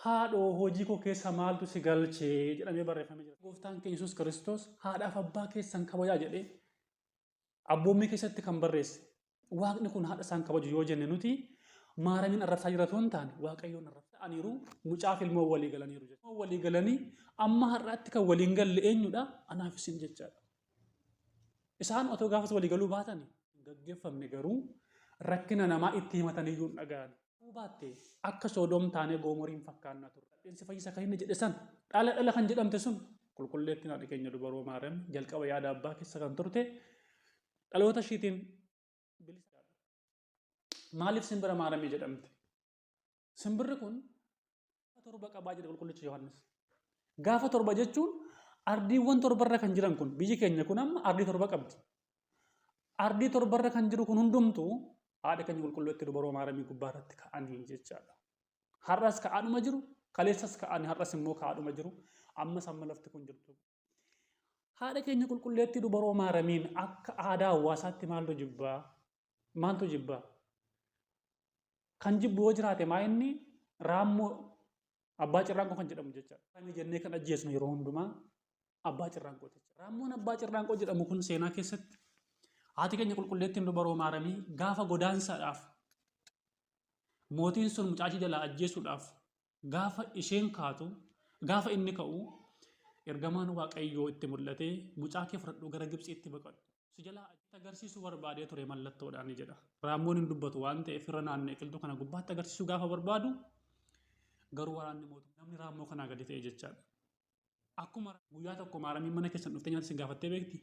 haadhoo hojii koo keessa maaltu si galchee jedhamee barreeffamee jira. Gooftaan keenya Yesuus Kiristoos haadhaaf abbaa keessan kabajaa jedhee abboommii keessatti kan barreesse. Waaqni kun haadha isaan kabaju yoo jenne nuti maaramiin arrabsaa jiratu hin taane waaqayyoon arrabsaa ta'aniiru mucaaf ilmoo walii galaniiru jechuudha. Ilmoo walii galanii amma har'aatti kan waliin galle eenyudha? Anaaf isin jechaadha. Isaan otoo gaafas walii galuu baatanii gaggeeffamne garuu rakkina namaa itti himataniyyuu hin dhaga'an. Baatte akka Soodom taanee Goomoriin fakkaannaa turre. Dhadheensi fayyisa kan inni jedhe san dhala kan jedhamte sun qulqulleettiin haadha keenya dubaroo Maariyaam jalqaba yaada abbaa keessa kan turte dhaloota ishiitiin bilisaadha. Maaliif simbira Maariyaam jedhamte? Simbirri kun torba qabaa jedha qulqullichi Yohaannis. Gaafa torba jechuun ardiiwwan torbarra kan jiran kun biyyi keenya kun amma ardii torba qabdi. Ardii torbarra kan jiru kun hundumtuu haadha keenya qulqulleettii dubaroo Maariyaam gubbaarratti ka'anii jechaadha. Har'as ka'aadhuma jiru, kaleessas ka'anii har'as immoo ka'aadhuma jiru. Ammas amma lafti kun jirtu. Haadha keenya qulqulleettii dubaroo Maariyaamiin akka aadaa hawaasaatti maaltu jibbaa? Kan jibbu yoo jiraate maa inni raammoo abbaa cirraanqoo kan jedhamu jechaadha. Kan jennee kan ajjeesnu yeroo hundumaa abbaa cirraanqoo jechuudha. Raammoon abbaa cirraanqoo jedhamu kun seenaa keessatti haati keenya qulqulleettiin dubaroo Maariyaam gaafa godaansaadhaaf mootiin sun mucaa ishee jalaa ajjeesuudhaaf gaafa isheen kaatu gaafa inni ka'u ergamaan waaqayyoo itti mul'atee mucaa kee fudhadhu gara Gibxiitti baqadhu. Si jalaa agarsiisuu barbaadee ture mallattoodhaan ni jedha. Raammoon hin dubbatu waan ta'eef irra naanna'ee qilxuu kana gubbaatti agarsiisuu gaafa barbaadu garuu waraanni mootummaa namni raammoo kanaa gadi ta'e jechaadha. Akkuma guyyaa tokko Maariyaam mana keessan dhuftee nyaata isin gaafattee beekti?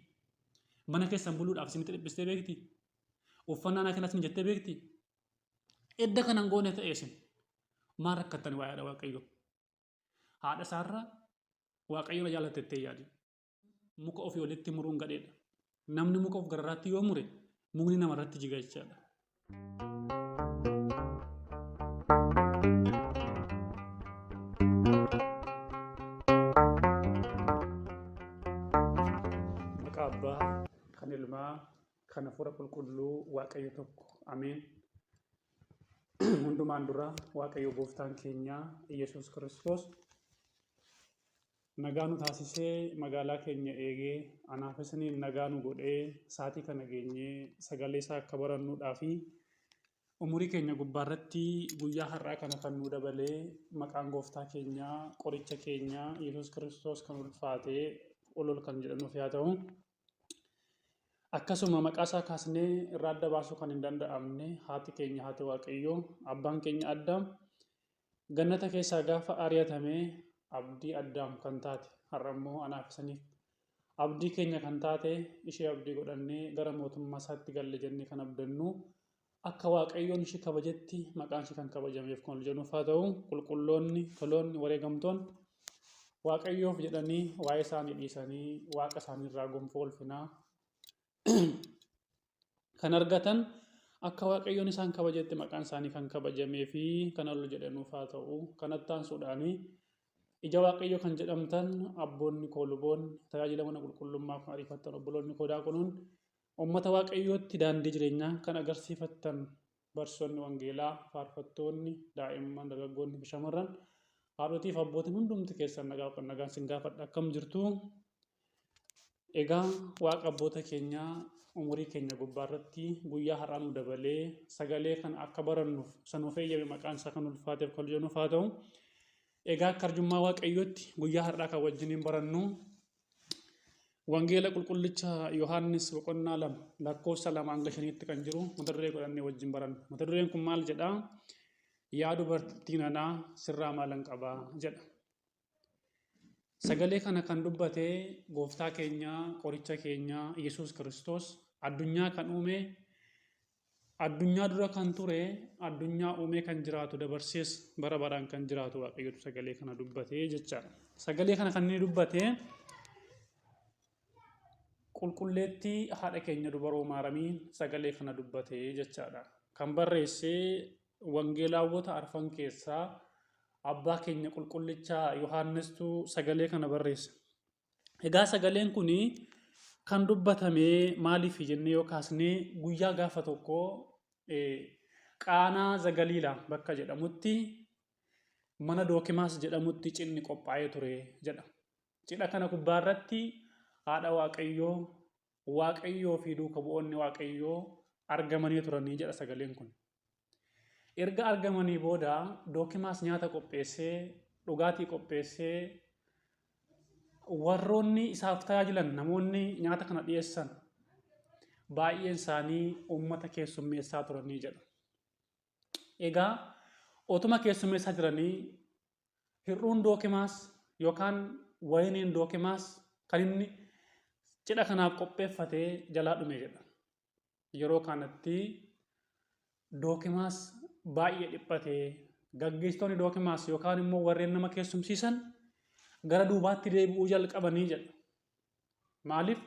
Mana keessan buluudhaaf isinitti dhiphistee beekti? Uffannaa na kennas ni jettee beekti? Edda kanan goone ta'e isin maal rakkattani waa'ee waaqayyoo? Haadha isaarraa waaqayyoon jaallatettee yaadi. Muka ofii walitti muruun gadheedha. Namni muka of gararraatti yoo mure mukni namarratti jiga jechaadha. Maqaa abbaa kan ilmaa kan hafuura qulqulluu waaqayyo tokko ameen. Hundumaan dura waaqayyo gooftaan keenya Yesuus Kiristoos nagaa nu taasisee magaalaa keenya eegee anaaf isiniin nagaa nu godhee saatii kana geenyee sagalee isaa akka barannuudhaa fi umurii keenya gubbaarratti guyyaa har'aa kana kan nu dabalee maqaan gooftaa keenyaa qoricha keenyaa Yesuus Kiristoos kan ulfaatee ol kan jedhanuuf yaa ta'u. Akkasuma maqaa isaa kaasnee irraa adda baasuu kan hin danda'amne haati keenya haati waaqayyoo abbaan keenya Addaam gannata keessaa gaafa ari'atamee abdii Addaam kan taate har'a immoo anaaf isiniif abdii keenya kan taate ishee abdii godhannee gara mootummaa isaatti galle jennee kan abdannu akka waaqayyoon ishee kabajetti maqaan ishee kan kabajameef kan jennuuf haa ta'u qulqulloonni toloonni wareegamtoon waaqayyoof jedhanii waa'ee isaanii dhiisanii waaqa isaaniirraa gonfoo ulfinaa kan argatan akka waaqayyoon isaan kabajetti maqaan isaanii kan kabajamee fi kan ol jedhanuuf haa ta'u kanatti aansuudhaanii ija waaqayyoo kan jedhamtan abboonni koo luboonni tajaajila mana qulqullummaa kan ariifattan obboloonni koo daaqunuun uummata waaqayyootti daandii jireenyaa kan agarsiifattan barsoonni wangeelaa faarfattoonni daa'imman dargaggoonni fi shamarran haadhotiif abbootiin hundumti keessan nagaan sin gaafadha akkam jirtu. Egaa waaqa abboota keenyaa umurii keenya gubbaarratti guyyaa har'aa nu dabalee sagalee kan akka barannuuf sanuuf eeyyame maqaan isaa kan ulfaateef kan jennuuf haa ta'u. Egaa akka arjummaa waaqayyootti guyyaa har'aa kan wajjiniin barannu wangeela qulqullicha Yohaannis boqonnaa 2 lakkoofsa 2-5 kan jiru mata duree godhannee wajjin baranna. Mata dureen kun maal jedhaa? Yaa dubartii nanaa sirraa maalan qabaa jedha. Sagalee kana kan dubbatee gooftaa keenya qoricha keenya Yesuus Kiristoos addunyaa kan uume addunyaa dura kan ture addunyaa uumee kan jiraatu dabarsees bara baraan kan jiraatu waaqayyotu sagalee kana dubbatee jechaadha. Sagalee kana kan inni dubbatee qulqulleettii haadha keenya dubaroo Maariyaamiin sagalee kana dubbatee jechaadha. Kan barreessee wangeelaawwota arfan keessaa abbaa keenya qulqullicha Yohaannistu sagalee kana barreesse. Egaa sagaleen kun kan dubbatame maaliif jennee yoo kaasnee guyyaa gaafa tokko Qaanaa Zagaliilaa bakka jedhamutti mana Dookimaas jedhamutti cinni qophaa'ee ture jedha. Cidha kana gubbaarratti haadha Waaqayyoo fi duuka bu'oonni Waaqayyoo argamanii turanii jedha sagaleen kun. Erga argamanii booda Dookimaas nyaata qopheessee dhugaatii qopheessee warroonni isaaf tajaajilan namoonni nyaata kana dhiyeessan baay'een isaanii uummata keessummeessaa turanii jedha. Egaa otuma keessummeessaa jiranii hir'uun Dookimaas yookaan wayiniin Dookimaas kan inni cidha kanaaf qopheeffatee jalaa dhume jedha. Yeroo kanatti Dookimaas baay'ee dhiphatee gaggeessitoonni Dookimaas yookaan immoo warreen nama keessumsiisan gara duubaatti deebi'uu jalqabanii jedha. Maaliif?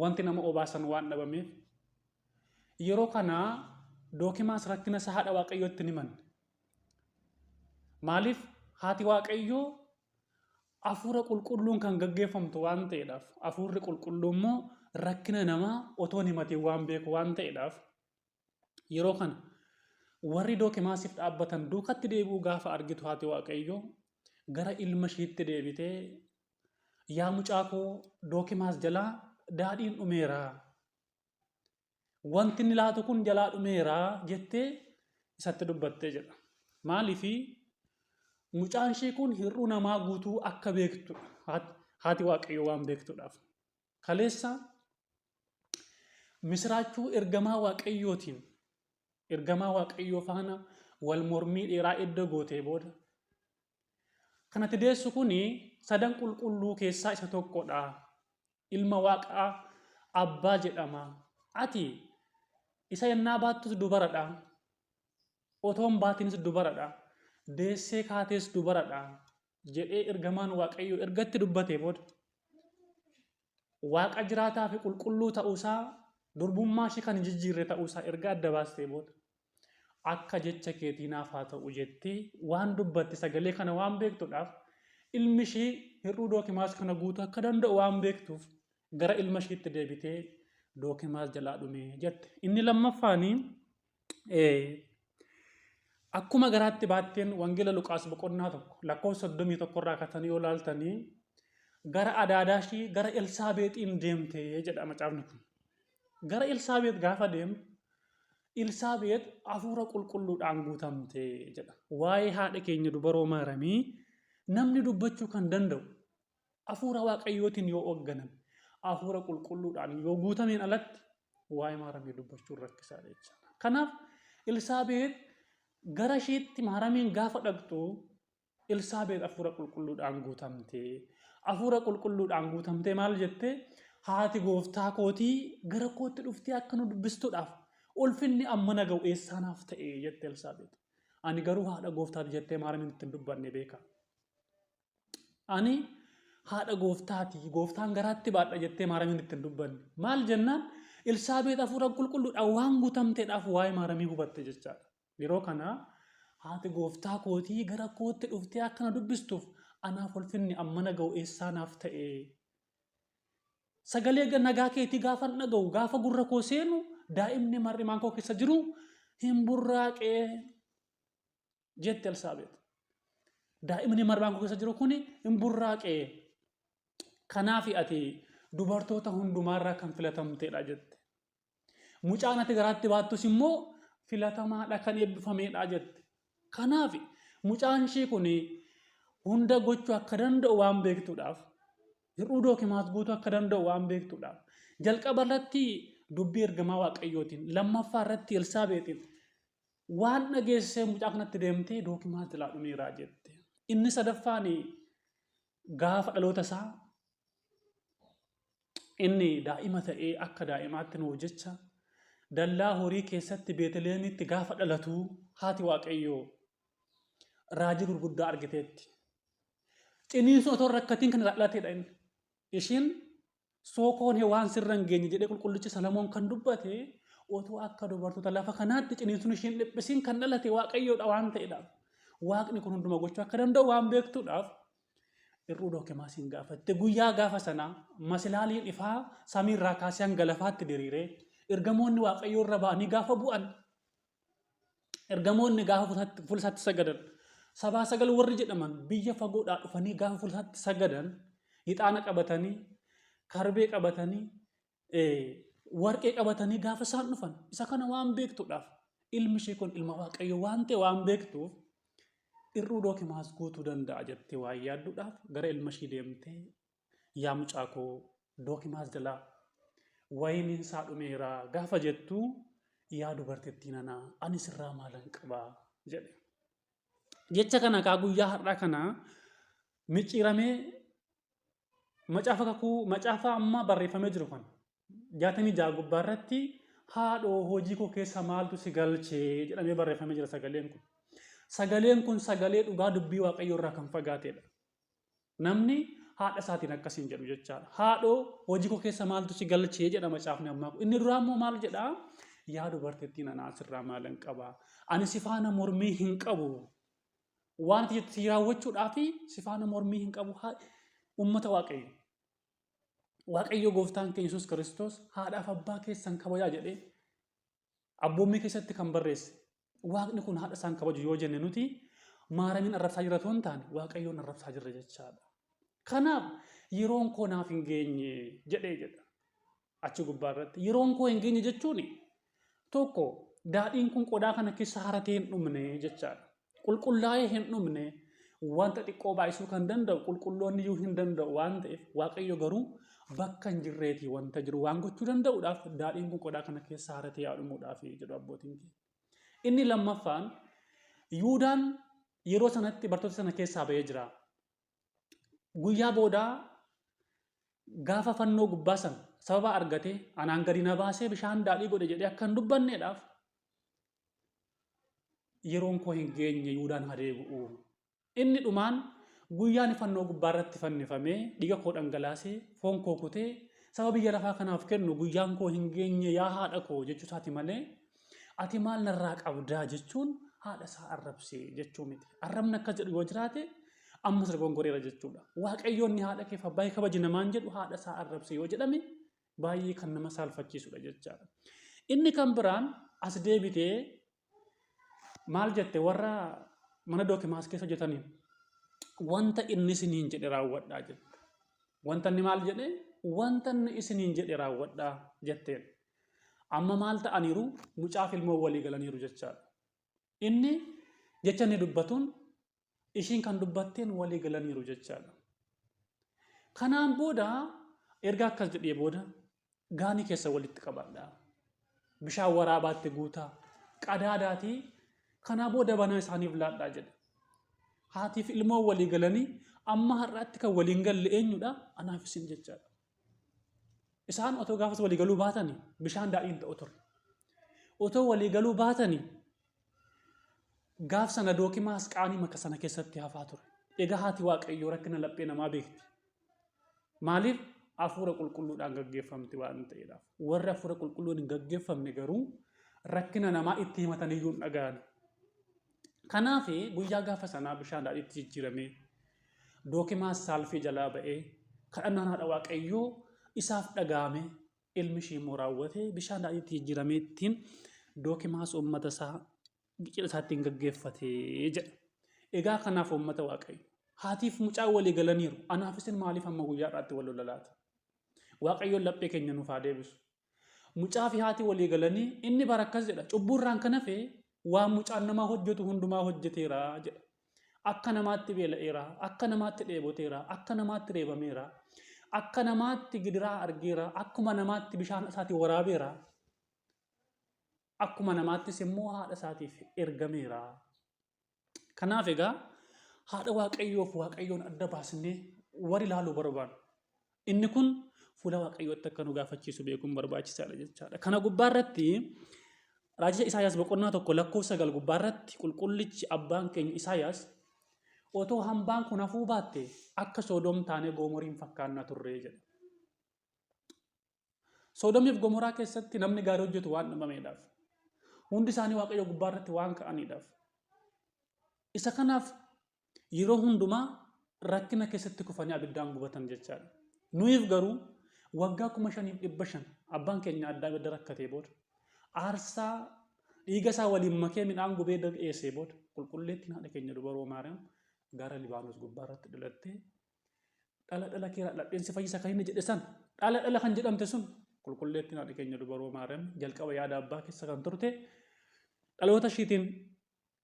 Wanti nama obaasan waan dhabameef. Yeroo kana Dookimaas rakkina isaa haadha Waaqayyootti ni himan. Maaliif? Haati Waaqayyoo hafuura qulqulluun kan gaggeeffamtu waan ta'eedhaaf hafuurri qulqulluun immoo rakkina namaa otoo hin himatiin waan beeku waan ta'eedhaaf yeroo kana warri Dookimaasiif dhaabbatan duukatti deebi'uu gaafa argitu haati Waaqayyoo gara ilma ishiitti deebitee yaa mucaa koo Dookimaas jalaa daadhiin dhumeera. Wanti inni laatu kun jalaa dhumeera jettee isatti dubbattee jedha. Maaliifi mucaan ishee kun hir'uu namaa guutuu akka beektu haati Waaqayyoo waan beektuudhaaf. Kaleessa misraachuu ergamaa Waaqayyoo faana wal mormii dheeraa edda gootee booda. Kanatti deessu kuni sadan qulqulluu keessaa isa tokkodha. Ilma Waaqaa Abbaa jedhama. Ati isa yennaa baattus dubaradha. Otoon baatinis dubaradha. Deessee kaatees dubaradha. Jedhee ergamaan Waaqayyoo ergatti dubbatee booda. Waaqa jiraataa fi qulqulluu ta'uusaa durbummaa ishee kan jijjiirre ta'uusaa erga adda baastee booda. Akka jecha keetii naaf haa ta'u jettee waan dubbatti sagalee kana waan beektuudhaaf ilmi ishee hir'uu Dookimaas kana guutuu akka danda'u waan beektuuf gara ilma isheetti deebitee Dookimaas jalaa dhume jette. Inni lammaffaanii akkuma garaatti baatteen wangeela Luqaas boqonnaa 1:31 irraa kaatanii yoo ilaaltanii gara adaadaa ishee gara Elsaabeexiin deemte jedha macaafni kun. Gara Elsaabeet gaafa deemtu Elsaabeet hafuura qulqulluudhaan guutamte jedha. Waa'ee haadha keenya dubaroo Maaramii namni dubbachuu kan danda'u hafuura Waaqayyootiin yoo hoogganame hafuura qulqulluudhaan yoo guutameen alatti waa'ee Maaramii dubbachuun rakkisaadha jechuudha. Kanaaf Elsaabeet gara isheetti Maaramiin gaafa dhaqxu Elsaabeet hafuura qulqulluudhaan guutamte. Hafuura qulqulluudhaan guutamte maal jettee haati gooftaa kootii gara kootti dhuftee akka nu dubbistuudhaaf ulfinni amma na ga'u eessaanaaf ta'e jette Elsaabeet. Ani garuu haadha gooftaati jettee Maaramiin ittiin dubbanne beeka. Ani haadha gooftaati gooftaan garaatti baadha jettee Maaramiin ittiin dubbanne. Maal jennaan Elsaabeet hafuura qulqulluudhaan waan guutamteedhaaf waa'ee Maaramii hubatte jechaadha. Yeroo kana haati gooftaa kootii gara kootti dhuftee akka na dubbistuuf anaaf ulfinni amma na ga'u eessaanaaf ta'e. Sagalee nagaa keetii gaafa dhaga'u gaafa gurra koo seenu daa'imni mar'imaan koo keessa jiru hin burraaqee jette Elsaabeet. Daa'imni mar'imaan koo keessa jiru kuni hin burraaqee. Kanaaf ati dubartoota hundumaarraa kan filatamteedha jette. Mucaan ati garaatti baattus immoo filatamaadha kan eebbifameedha jette. Kanaaf mucaan ishee kun hunda gochuu akka danda'u waan beektuudhaaf hir'uu Dookimaas guutuu akka danda'u waan beektuudhaaf jalqaba irratti dubbii ergamaa Waaqayyootiin lammaffaa irratti Elsaabeetiin waan dhageessee mucaa kanatti deemtee Dookimaas jalaa dhumeeraa jette. Inni sadaffaan gaafa dhaloota isaa inni daa'ima ta'ee akka daa'imaatti nuuf jecha dallaa horii keessatti Beetlihemitti gaafa dhalatu haati Waaqayyoo raajii gurguddaa argiteetti. Ciniinsu otoo rakkatiin kan dhalateedha inni. Ishiin sookoon waan sirra hin geenye jedhee qulqullichi Salamoon kan dubbate otoo akka dubartoota lafa kanaatti ciniinsuun ishiin dhiphisiin kan dhalate Waaqayyoodha waan ta'eedhaaf. Waaqni kun hunduma gochuu akka danda'u waan beektuudhaaf hir'uu Dookimaasiin gaafatte. Guyyaa gaafa sanaa masilaaliin ifaa samiirraa kaasee hanga lafaatti diriiree ergamoonni Waaqayyoo irra ba'anii gaafa bu'an ergamoonni gaafa fuula isaatti sagadan sabaa sagal warri jedhaman biyya fagoodhaa dhufanii gaafa fuulsaatti sagadan ixaana qabatanii karbee qabatanii warqee qabatanii gaafa isaan dhufan isa kana waan beektuudhaaf ilmi ishee kun ilma waaqayyo waan ta'e waan beektuuf irruu Dookimaas guutuu danda'a jettee waan yaadduudhaaf gara ilma ishee deemtee yaa mucaa koo Dookimaas jalaa wayiniin isaa dhumeera gaafa jettu yaa dubartittii nanaa ani sirraa maalan qabaa jedhe. Jecha kana kaa guyyaa har'aa kana micciiramee macaafa amma barreeffamee jiru kan 66 gubbaarratti haadhoo hojii koo keessa maaltu si galchee jedhamee barreeffamee jira sagaleen kun. Sagaleen kun sagalee dhugaa dubbii waaqayyoo irraa kan fagaatedha. Namni haadha isaatiin akkasiin jedhu jechaadha. Haadhoo hojii koo keessa maaltu si galchee jedha macaafni ammaa kun. Inni duraa immoo maal jedhaa? Yaa dubartittii nanaa sirraa maalan qabaa? Ani si faana mormii hin qabu. Waan itti raawwachuudhaaf si faana mormii hin qabu. Uummata waaqayyo. Waaqayyo gooftaan keenya Yesuus Kiristoos haadhaaf abbaa keessan kabajaa jedhee abboommii keessatti kan barreesse. Waaqni kun haadha isaan kabaju yoo jenne nuti maaramiin arrabsaa jira osoo hin taane waaqayyoon arrabsaa jirra jechaadha. Kanaaf yeroon koo naaf hin geenye jedhee jedha. Achi gubbaarratti yeroon koo hin geenye jechuun tokko daadhiin kun qodaa kana keessa haratee hin dhumne jechaadha. Qulqullaa'ee hin dhumne wanta xiqqoo baay'isuu kan danda'u qulqulloonni iyyuu hin danda'u waan ta'eef waaqayyo garuu bakka hin jirreetii wanta jiru waan gochuu danda'uudhaaf daadhiin kun qodaa kana keessa haratee haa dhumuudhaaf jedhu abbootiin keenya. Inni lammaffaan Yihuudaan yeroo sanatti bartoota sana keessaa ba'ee jira. Guyyaa boodaa gaafa fannoo gubbaa sana sababa argate anaan gadi na baasee bishaan daadhii godhe jedhee akka hin dubbanneedhaaf yeroon koo hin geenye Yihuudaan haa deebi'u. Inni dhumaan guyyaan fannoo gubbaa irratti fannifamee dhiiga koo dhangalaasee foon koo kutee sababa biyya lafaa kanaaf kennu guyyaan koo hin geenye yaa haadha koo jechuu isaati malee ati maal narraa qabdaa jechuun haadha isaa arrabsee jechuu miti. Arrabni akkas jedhu yoo jiraate ammas gongoreera jechuudha. Waaqayyoonni haadha keef abbaa kabaji namaan jedhu haadha isaa arrabsee yoo jedhame baay'ee kan nama saalfachiisudha jechaadha. Inni kan biraan as deebitee maal jette warra mana Dookimaas keessa hojjetaniin wanta inni isiniin jedhe raawwadhaa jette. Wanta inni maal jedhe? Wanta inni isiniin jedhe raawwadhaa jetteen. Amma maal ta'aniiru mucaaf ilmoo walii galaniiru jechaadha. Inni jecha inni dubbatuun ishiin kan dubbatteen walii galaniiru jechaadha. Kanaan booda erga akkas jedhee booda gaanii keessa walitti qabadhaa. Bishaan waraabaatti guutaa qadaadaatii kanaa booda banaa isaaniif laadhaa jedhe. Haatiif ilmoo walii galanii amma har'aatti kan waliin galle eenyudha? Anaaf isin jechaadha. Isaan otoo gaafas walii galuu baatanii bishaan daadhiin ta'u ture. Otoo walii galuu baatanii gaaf sana Dookimaas qaanii maka sana keessatti hafaa ture. Egaa haati waaqayyoo rakkina laphee namaa beekti. Maaliif? Hafuura qulqulluudhaan gaggeeffamti waan ta'eedhaaf. Warri hafuura qulqulluun hin gaggeeffamne garuu rakkina namaa itti himatan iyyuu hin dhaga'an. Kanaaf guyyaa gaafa sanaa bishaan daadhiitti jijjiiramee Dookimaas saalfii jalaa ba'ee kadhannaan haadha waaqayyoo isaaf dhaga'ame ilmi ishee immoo raawwate bishaan daadhiitti jijjiiramee ittiin Dookimaas uummata isaa cidha isaatti gaggeeffatee jedha. Egaa kanaaf uummata waaqayyo haatiif mucaa walii galaniiru. Anaaf isin maaliif amma guyyaa irraatti wal lolaata? Waaqayyoon laphee keenya nuuf haa deebisu. Mucaa fi haati walii galanii inni bara akkas jedha. Cubburraan kan hafe waan mucaan namaa hojjetu hundumaa hojjeteera jedha. Akka namaatti beela'eera, akka namaatti dheeboteera, akka namaatti reebameera, akka namaatti gidiraa argeera, akkuma namaatti bishaan isaatii waraabeera, akkuma namaattis immoo haadha isaatiif ergameera. Kanaaf egaa haadha waaqayyoof waaqayyoon adda baasnee warri ilaaluu barbaadu. Inni kun fuula waaqayyootti akka nu gaafachiisu beekuun barbaachisaadha jechaadha. Kana gubbaarratti Raajii Isaayaas boqonnaa 1:9 gubbaarratti qulqullichi abbaan keenya Isaayaas otoo hambaan kun hafuu baatte akka Soodom taanee Gomoriin fakkaannaa turree jedha. Soodomiif Gomoraa keessatti namni gaarii hojjetu waan dhamameedhaaf. Hundi isaanii waaqayyo gubbaarratti waan ka'aniidhaaf. Isa kanaaf yeroo hundumaa rakkina keessatti kufanii abiddaan gubatan jechaadha. Nuyiif garuu waggaa 5,500 abbaan keenya addaa abidda rakkatee booda aarsaa dhiiga isaa waliin makee midhaan gubee dhiyeessee booda qulqulleettiin haadha keenya dubaroo Maariyaam gara Libaanos gubbaarratti dhalattee dhala kee ladheensi fayyisa kan inni jedhe san dhala kan jedhamte sun qulqulleettiin haadha keenya dubaroo Maariyaam jalqaba yaada abbaa keessa kan turte dhaloota ishiitiin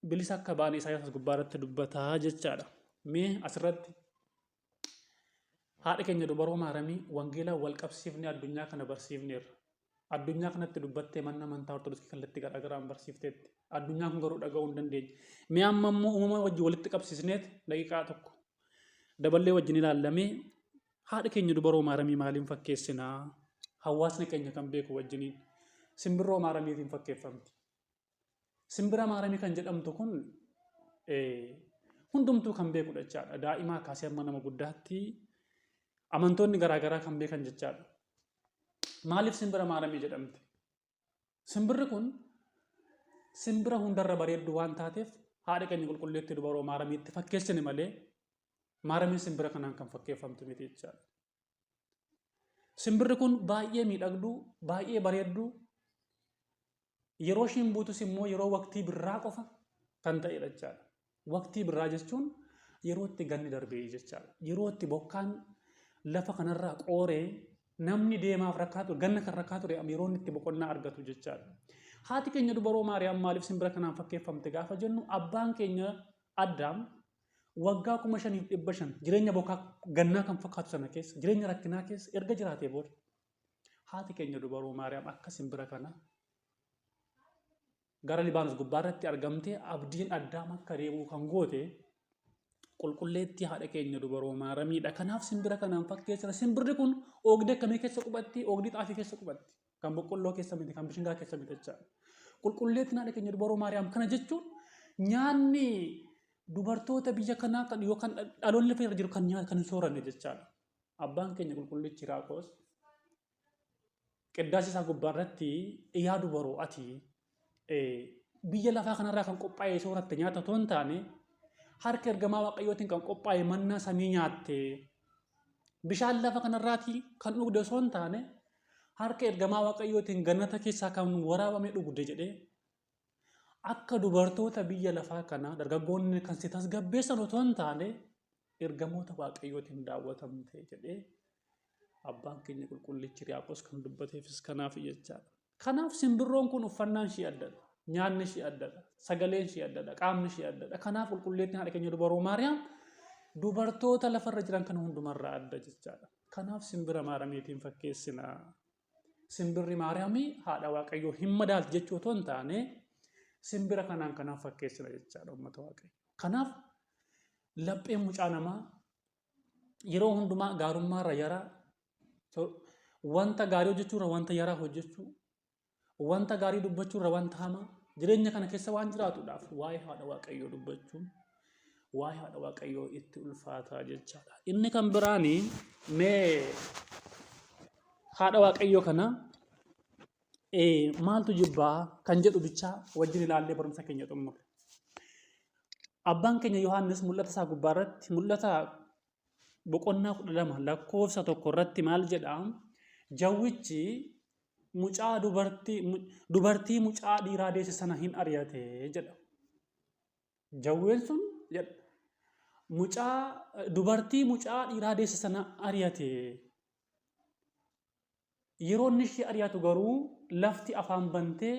bilisa akka ba'an Isaayyaas gubbaarratti dubbataa jechaadha. Mee asirratti haadha keenya dubaroo Maariyaamii wangeelaa wal qabsiifnee addunyaa kana barsiifneerra. Addunyaa kanatti dubbattee mana amantaa Ortodoksii kallattii garaagaraan barsiifteetti. Addunyaa kun garuu dhaga'uu hin dandeenye. Mee amma immoo uumama wajjin walitti qabsiisneet daqiiqaa tokko daballee wajjin ilaallamee haadha keenya dubaroo Maariyaamii maaliin fakkeessinaa? Hawaasni keenya kan beeku wajjiniin simbirroo Maariyaamiitiin fakkeeffamti. Simbira Maariyaamii kan jedhamtu kun hundumtuu kan beekudha jechaadha. Daa'imaa kaasee amma nama guddaatti amantoonni garaagaraa kan beekan jechaadha. Maaliif simbira Maariyaamii jedhamte? Simbirri kun simbira hundarra bareeddu waan taateef haadha keenya qulqulleettii dubaroo Maariyaamiitti fakkeessine malee Maariyaamiin simbira kanaan kan fakkeeffamtu miti jechaadha. Simbirri kun baay'ee miidhagduu, baay'ee bareedduu, yeroo ishiin buutus immoo yeroo waqtii birraa qofa kan ta'edha jechaadha. Waqtii birraa jechuun yeroo itti ganni darbee jechaadha. Yeroo itti bokkaan lafa kanarraa qooree namni deemaaf rakkaatu ganna kan rakkaatu yeroo itti boqonnaa argatu jechaadha. Haati keenya dubaroo Maariyaam maaliif simbira kanaan fakkeeffamte gaafa jennu abbaan keenya Addaam waggaa 5,500 jireenya bokkaa gannaa kan fakkaatu sana keessa jireenya rakkinaa keessa erga jiraatee booda haati keenya dubaroo Maariyaam akka simbira kana gara Libaanos gubbaarratti argamtee abdiin Addaam akka deemuu kan goote qulqulleettii haadha keenya dubaroo Maariyaamiidha. Kanaaf simbira kanaan fakkeessina. Simbirri kun oogdii akkamii keessa qubatti? Oogdii xaafii keessa qubatti. Kan boqqolloo keessa miti, kan bishingaa keessa miti jechaadha. Qulqulleettiin haadha keenya dubaroo Maariyaam kana jechuun nyaanni dubartoota biyya kanaa kan yookaan dhaloonni fayyada jiru kan hin sooranne jechaadha. Abbaan keenya qulqullichi Raaqoos qiddaasa isaa gubbaarratti yaa dubaroo ati biyya lafaa kanarraa kan qophaa'ee sooratte nyaata otoo hin taane harka ergamaa Waaqayyootiin kan qophaa'e mannaa samii nyaatte bishaan lafa kanarraatii kan dhugde osoo hin taane harka ergamaa Waaqayyootiin gannata keessaa kan waraabame dhugde jedhee akka dubartoota biyya lafaa kanaa dargaggoonni kan si tasgabbeessan otoo hin taane ergamoota Waaqayyootiin daawwatamte jedhee abbaan keenya qulqullichi Raaqoos kan dubbateefis kanaaf jechaadha. Kanaaf simbirroon kun uffannaan ishii addadha, nyaanni ishii addadha, sagaleen ishii addadha, qaamni ishii addadha. Kanaaf qulqulleettiin haadha keenya dubaroo Maariyaam dubartoota lafarra jiran kan hundumarraa adda jechaadha. Kanaaf simbira Maariyaamiitiin fakkeessina. Simbirri Maariyaamii haadha Waaqayyoo hin madaalti jechuu otoo hin taane simbira kanaan kanaaf fakkeessina jechaadha uummata Waaqayyoo. Kanaaf lapheen mucaa namaa yeroo hundumaa gaarummaarra yaraa wanta gaarii hojjechuurra wanta yaraa hojjechuu wanta gaarii dubbachuurra wanta hamaa jireenya kana keessa waan jiraatuudhaaf waa'ee haadha Waaqayyoo dubbachuun waa'ee haadha Waaqayyoo itti ulfaataa jechaadha. Inni kan biraanii mee haadha Waaqayyoo kana maaltu jibbaa kan jedhu bichaa wajjin ilaallee barumsa keenya xumurre. Abbaan keenya Yohaannis mul'ata isaa gubbaarratti mul'ata boqonnaa 12 lakkoofsa 1 irratti maal jedhaa? Jawwichi mucaa dubartii mucaa dhiiraa deesse sana hin ari'ate jedha. Jawween sun dubartii mucaa dhiiraa deesse sana ari'ate. Yeroo inni ishee ari'atu garuu lafti afaan bantee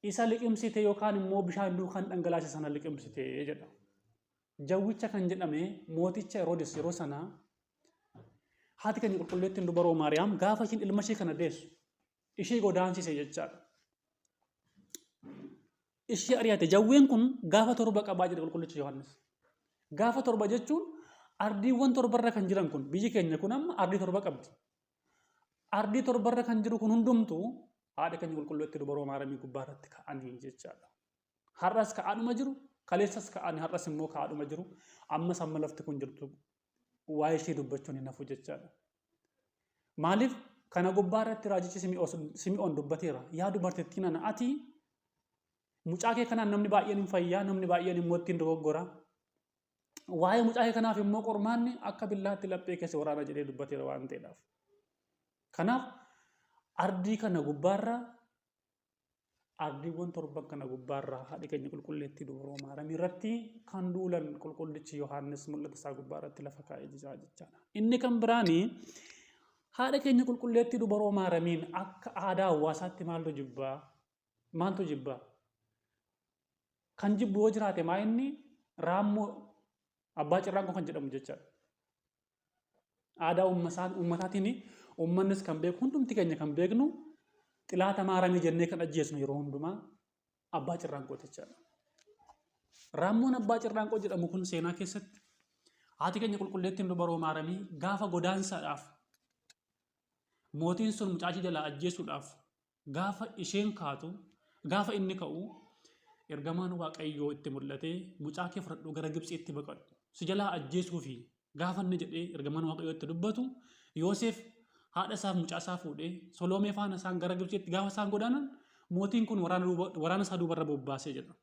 isa liqimsite yookaan immoo bishaan duukaan dhangalaase sana liqimsite jedha. Jawwicha kan jedhame mooticha Heroodis yeroo sana haati keenya qulqulleettiin dubaroo Maariyaam gaafa ishiin ilma ishee kana deessu ishee godaansise jechaadha. Ishee ari'ate. Jawween kun gaafa 7 qabaa jedha qulqullichi Yohaannis. Gaafa 7 jechuun ardiiwwan 7 kan jiran kun biyyi keenya kun amma ardii 7 qabdi. Ardii 7 kan jiru kun hundumtuu haadha keenya qulqulleettii dubaroo Maariyaamii gubbaarratti ka'anii jechaadha. Har'as ka'aadhuma jiru, kaleessas ka'anii har'as immoo ka'aadhuma jiru. Ammas amma lafti kun jirtu waa'ee ishee dubbachuun hin hafu jechaadha. Maaliif kana gubbaarratti raajichi Simi'oon dubbateera. Yaa dubartittii nana ati mucaa kee kanaan namni baay'een hin fayyaa, namni baay'een immoo ittiin dogoggora. Waa'ee mucaa kee kanaaf immoo qormaanni akka billaatti laphee keessa waraana jedhee dubbateera waan ta'eedhaaf. Kanaaf ardii kana gubbaarra ardiiwwan torban kana gubbaarraa haadha keenya qulqulleettii dubroo maaramii irratti kan duulan qulqullichi Yohaannis mul'ata isaa gubbaarratti lafa kaa'ee jira jechaadha. Inni kan biraanii haadha keenya qulqulleettii dubroo maaramiin akka aadaa hawaasaatti maaltu jibbaa? Kan jibbu yoo jiraate maa inni raammoo abbaa cirraanqoo kan jedhamu jechaadha. Aadaa uummataatiin uummannis kan beeku hundumti keenya kan beeknu xilaata maaramii jennee kan ajjeesnu yeroo hundumaa abbaa cirraanqoo jechaadha. Raammoon abbaa cirraanqoo jedhamu kun seenaa keessatti haati keenya qulqulleettiin dubroo maaramii gaafa godaansaadhaaf mootiin sun mucaashii jalaa ajjeesuudhaaf gaafa isheen kaatu gaafa inni ka'u ergamaan waaqayyoo itti mul'atee mucaa kee fudhadhu gara Gibxiitti baqadhu si jalaa ajjeesuu fi gaafa inni jedhee ergamaan waaqayyoo itti dubbatu Yoosef haadha isaaf mucaa isaa fuudhee Soloomee faana isaan gara Gibxiitti gaafa isaan godaanan mootiin kun waraana isaa duubarra bobbaasee jedha.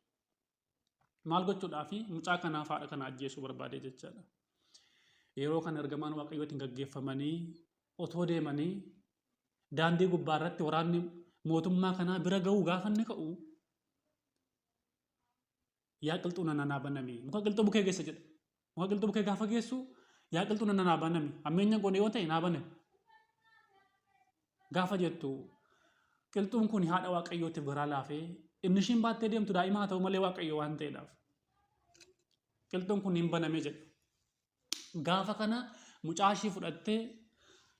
Maal gochuudhaaf mucaa kanaaf haadha kana ajjeesuu barbaadee jechaadha. Yeroo kana ergamaan waaqayyootiin gaggeeffamanii otoo deemanii daandii gubbaarratti waraanni mootummaa kanaa bira ga'uu gaafa inni ka'u yaa qilxuu nanaa baname muka qilxuu bukee geessa jedha. Muka qilxuu bukee gaafa geessu yaa qilxuu nanaa baname ammeenya goone yoo ta'e naa baname. Gaafa jettu qilxuun kun haadha waaqayyootiif garaa laafee inni ishiin baattee deemtu daa'ima haa ta'u malee waaqayyo waan ta'eedhaaf qilxuun kun hin baname jedha. Gaafa kana mucaa ishii fudhattee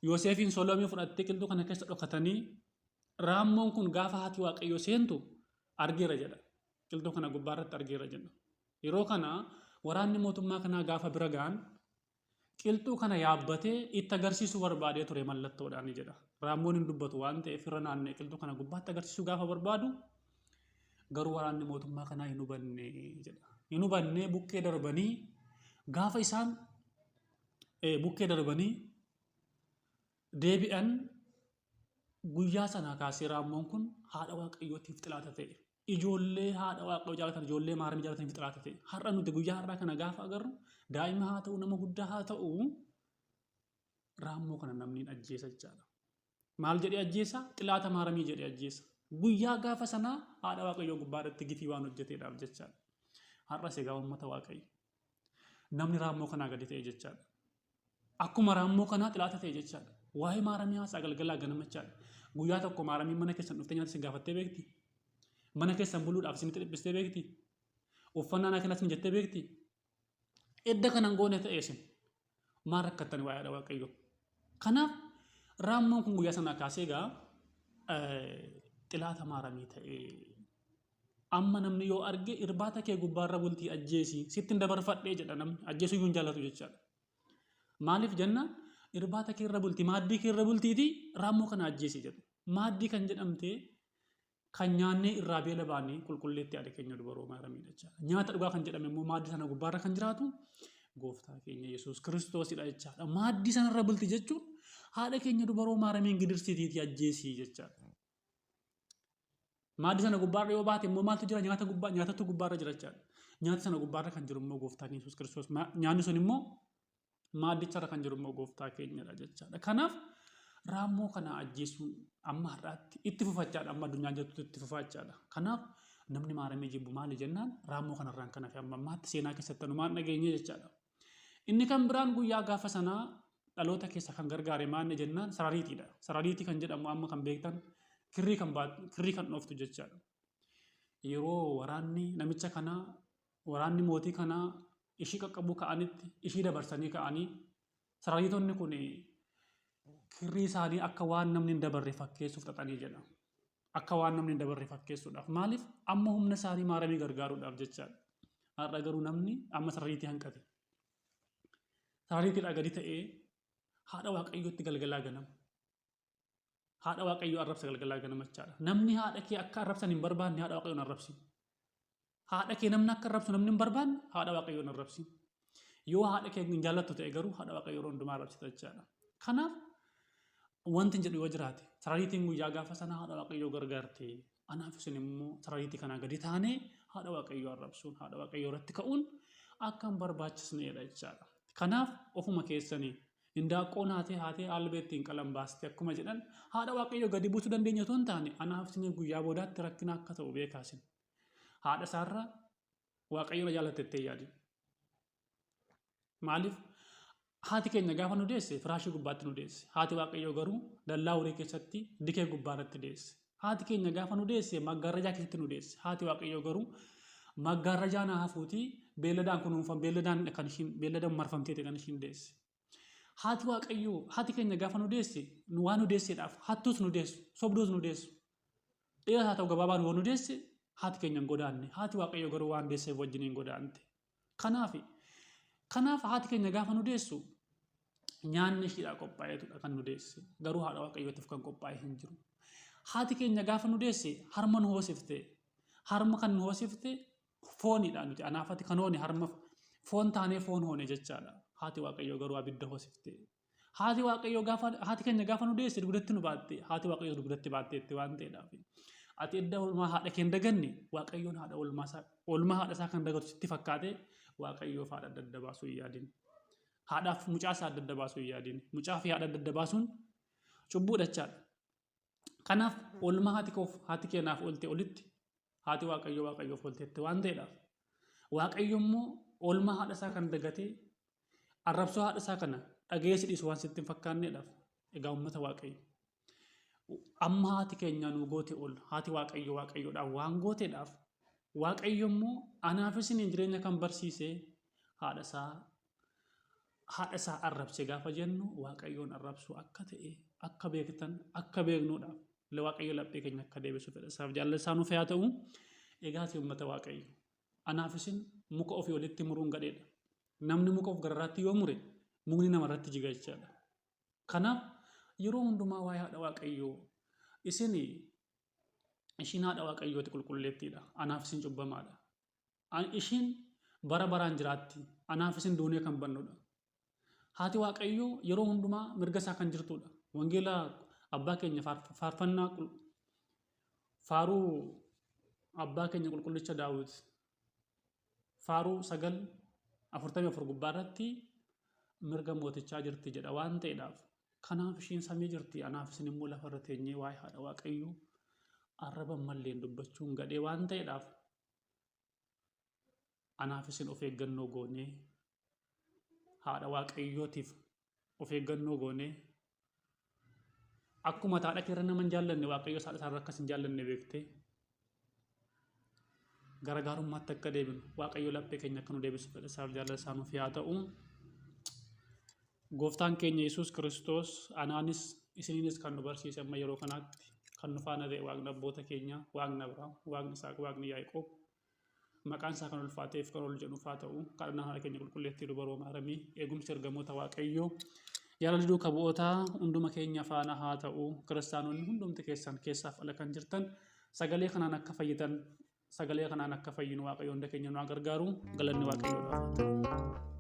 Yoosefiin Soloomee fudhattee qilxuu kana keessa dhokatanii raammoon kun gaafa haati waaqayyo seentu argeera jedha. Qilxuu kana gubbaarratti argeera jedha. Yeroo kana waraanni mootummaa kanaa gaafa bira ga'an qilxuu kana yaabbatee itti agarsiisuu barbaadee ture mallattoodhaan jedha. Raammoon hin dubbatu waan ta'eef irra naannee qilxuu kana gubbaatti agarsiisuu gaafa barbaadu garuu waraanni mootummaa kanaa hin hubanne jedha. Hin hubannee bukkee darbanii gaafa isaan bukkee darbanii deebi'an guyyaa sana kaasee raammoon kun haadha waaqayyootiif xilaata ta'e. Ijoollee haadha waaqayyoo jaalatan ijoollee maaramii jaalataniif xilaata ta'e. Har'a nuti guyyaa har'aa kana gaafa agarru daa'ima haa ta'u nama guddaa haa ta'u raammoo kana namni ajjeesa jechaadha. Maal jedhee ajjeesa? Xilaata maaramii jedhee ajjeesa. Guyyaa gaafa sanaa haadha waaqayyoo gubbaadhaatti gifii waan hojjeteedhaaf jechaadha. Har'as egaa uummata waaqayyo namni raammoo kanaa gadi ta'e jechaadha. Akkuma raammoo kanaa xilaata ta'e jechaadha. Waa'ee maaramii haasaa galgalaa ganamachaadha. Guyyaa tokko maaramii mana keessan dhuftee nyaata isin gaafattee beekti? Mana keessan buluudhaaf isinitti dhiphistee beekti? Uffannaa kana isin jettee beekti? Edda kanan goone ta'e isin maal rakkattani waa'ee haadha waaqayyoo? Kanaaf raammoon kun guyyaa sanaa kaasee egaa xilaata maaramii ta'e. Amma namni yoo arge irbaata kee gubbaarra bultii ajjeesi sittin dabarfadhee jedha namni ajjeesuu iyyuu hin jaallatu jechaadha. Maaliif jennaan irbaata kee irra bultii maaddii kee irra bultiiti raammoo kana ajjeesi jedhu. Maaddii kan jedhamtee kan nyaannee irraa beela baanii qulqulleetti haadha keenya dubroo maaramiidha jechaadha. Nyaata dhugaa kan jedhame immoo maaddii sana gubbaarra kan jiraatu gooftaa keenya Yesuus Kiristoosidha jechaadha. Maaddii sanarra bulti jechuun haadha keenya dubroo maaramiin gidirsitiiti ajjeesii jechaadha. Maaddii sana gubbaarra yoo baate immoo maaltu jira? Nyaatatu gubbaarra jira jechaadha. Nyaata sana gubbaarra kan jiru immoo gooftaan Yesuus Kiristoos. Nyaanni sun immoo maaddicharra kan jiru immoo gooftaa keenyadha jechaadha. Kanaaf raammoo kana ajjeesuun amma har'aatti itti fufachaadha. Amma addunyaan jettutti itti fufachaadha. Kanaaf namni maaramee jibbu maali jennaan raammoo kanarraan kan hafe amma ammaatti seenaa keessatti numaan dhageenye jechaadha. Inni kan biraan guyyaa gaafa sanaa dhaloota keessa kan gargaare maanne jennaan sarariitiidha. Sarariitii kan jedhamu amma kan beektan kirrii kan dhooftu jechaadha. Yeroo waraanni mootii kanaa ishii qaqqabuu ka'anitti ishii dabarsanii ka'anii sarariitonni kun kirrii isaanii akka waan namni hin dabarre fakkeessuuf xaxanii jedha. Akka waan namni hin dabarre fakkeessuudhaaf. Maaliif? Amma humna isaanii maaramii gargaaruudhaaf jechaadha. Har'a garuu namni amma sarariitii hanqate. Sarariitiidhaa gadi ta'ee haadha waaqayyootti galgalaa ganama. Haadha waaqayyoo arrabsa galgalaa ganamachaadha. Namni haadha kee akka arrabsan hin barbaanne haadha waaqayyoon arrabsi. Haadha kee namni akka arrabsu namni hin barbaanne haadha waaqayyoon arrabsi. Yoo haadha kee hin jaallattu ta'e garuu haadha waaqayyoo hundumaa arrabsita jechaadha. Kanaaf wanti jedhu yoo jiraate sarariitiin guyyaa gaafa sana haadha waaqayyoo gargaarte anaaf isin immoo sarariitii kanaa gadi taanee haadha waaqayyoo arrabsuun haadha waaqayyoo irratti ka'uun akka hin barbaachisneedha jechaadha. Kanaaf ofuma keessanii Indaaqqoon haatee albeettiin qalam baaste akkuma jedhan haadha waaqayyo gadi buusuu dandeenya osoo hin taane anaaf isin guyyaa boodaatti rakkina akka ta'u beekaasin. Haadha isaarra waaqayyo na jaallatettee yaadin. Maaliif haati keenya gaafa nu deesse firaashii gubbaatti nu deesse. Haati waaqayyo garuu dallaa horii keessatti dikee gubbaarratti deesse. Haati keenya gaafa nu deesse maggaarrajaa keessatti nu deesse. Haati waaqayyo garuu maggaarrajaa na hafuutii beelladaan kunuunfam beelladaan marfamteeti kan ishiin deesse. Haati waaqayyo haati keenya gaafa nu deesse nu waan nu deesseedhaaf hattuus nu deessu sobduus nu deessu. Dheeraa haa ta'u gabaabaan waan nu deesse haati keenya hin godaanne. Haati waaqayyo garuu waan deesseef wajjin hin godaante. Kanaaf haati keenya gaafa nu deessu nyaanni ishiidhaa qophaa'eetudha kan nu deesse. Garuu haadha waaqayyootiif kan qophaa'e hin jiru. Haati keenya gaafa nu deesse harma nu hoosifte. Harma kan nu hoosifte foonidha nuti anaafati kan hoone harma foon taanee foon hoone jechaadha. Haati waaqayyo garuu abidda hoosifte. Haati keenya gaafa nu deesse dugdatti nu baatte. Haati waaqayyo dugdatti baatteetti waan ta'eedhaaf. Ati edda oolmaa haadha kee hin daganne waaqayyoon haadha oolmaa haadha isaa kan dagatu sitti fakkaate waaqayyoof haadha adda baasuu hin yaadin. Haadhaaf mucaa isaa adda baasuu hin yaadin. Mucaa fi haadha adda baasuun cubbuudha jechaadha. Kanaaf oolmaa haati keenyaaf oolte olitti haati waaqayyoof oolteetti waan ta'eedhaaf. Waaqayyo immoo oolmaa haadha isaa kan dagatee arrabsoo haadha isaa kana dhageessi dhiisu waan sitti hin fakkaanneedhaaf. Egaa uummata waaqayyo. Amma haati keenya nu goote ol haati waaqayyoodhaan waan gooteedhaaf waaqayyo immoo anaaf isin jireenya kan barsiise haadha isaa arrabse gaafa jennu waaqayyoon arrabsuu akka ta'e akka beektan akka beeknuudhaaf waaqayyo laphee keenya akka deebisu fedha isaaf jaalala isaa nuuf haa ta'u. Egaati uummata waaqayyo anaaf isin muka ofii walitti muruun gadheedha. Namni muka of gararraatti yoo mure mukni namarratti jiga jechaadha. Kanaaf yeroo hundumaa waa'ee haadha waaqayyoo ishiin haadha waaqayyooti qulqulleettiidha. Anaaf isin cubbamaadha. Ishiin bara baraan jiraatti. Anaaf isin duunee kan bannudha. Haati waaqayyoo yeroo hundumaa mirga isaa kan jirtudha. Wangeela abbaa keenya faarfannaa faaruu abbaa keenya qulqullicha Daawit faaruu 9:44 gubbaarratti mirga mootichaa jirti jedha waan ta'eedhaaf. Kanaaf ishiin samii jirti. Anaaf isin immoo lafarra teenyee waa'ee haadha waaqayyoo arraba malleen dubbachuun gadhee waan ta'eedhaaf. Anaaf isin of eeggannoo goonee haadha waaqayyootiif of eeggannoo goonee akkuma haadha keerra nama hin jaallanne waaqayyo haadha isaarra akkas hin jaallanne beektee garaagarummaatti akka deebinu waaqayyo laphee keenya akka nu deebisu fedha isaaf jaalala isaa nuuf haa ta'u. Gooftaan keenya Yesuus Kiristoos anaanis isiniinis kan nu barsiise amma yeroo kanaatti kan nu faana ta'e waaqni abboota keenya waaqni Abrahaam waaqni Isaaq waaqni Yaaqoob maqaan isaa kan ulfaateef kan ol jedhuuf haa ta'u. Kadhannaa haadha keenya qulqulleettii dubaroo maaramii eegumsi ergamoota waaqayyoo jaalala duuka bu'ootaa hunduma keenya faana haa ta'u. Kiristaanonni hundumti keessan keessaaf ala kan jirtan sagalee kanaan akka fayyitan sagalee kanaan akka fayyinu waaqayyo hunda keenya nu gargaaru galanni waaqayyoodhaaf haa ta'u.